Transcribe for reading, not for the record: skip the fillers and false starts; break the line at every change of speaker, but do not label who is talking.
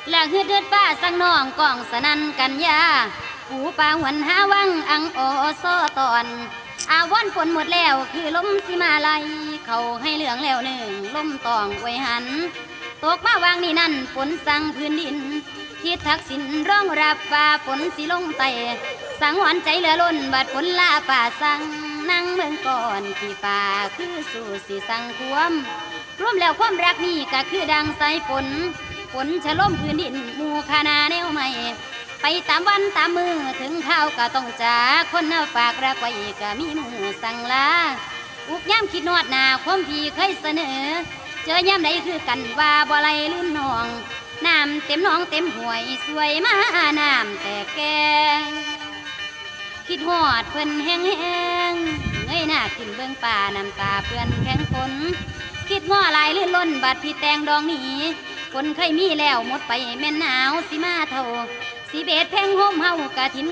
และฮืดเดือดป้าสังน้องกองสนันกันยาปูป่าหวนหาวังอังโอโซตอนอาวอนฝนหมดแล้วคือลมสิมาไลเขาให้เหลืองแล้วหนึ่งลมตองไว้หันตกมาวางนี่นั่นฝนสั่งพื้นดินทิศทักษิณร้องรับว่าฝนสิลงไตสังหวนใจเหลือล้นบาดฝนลาป่าสั่งนั่งเมืองก่อนที่ป่าคือสู่สิสั่งความรวมแล้วความรักนี่ก็คือดังสายฝนฝนฉลมพื้นดินหมู่คณาแนวใหม่ไปตามวันตามมือถึงข้าวก็ต้องจากคนฝากรักไว้ก็มีมือสั่งลาอุกย้ำคิดนวดหนาความพี่เคยเสนอเจอย่ำใดคือกันว่าบ่ไรลืมน้องน้ำเต็มน้องเต็มห่วยสวยมาน้ำแต่แกคิดหอดเพิ่นแห้งแห้งเงยหน้าขึ้นเบื้องป่าน้ำตาเปื้อนแข็งฝนคิดง้อลายลื่นล้นบัดพี่แตงดองนี้ฝนเคยมีแล้วหมดไปแม่นหนาวสิมาเท่าสีเบ็ดแพงห่มเฮากะทิน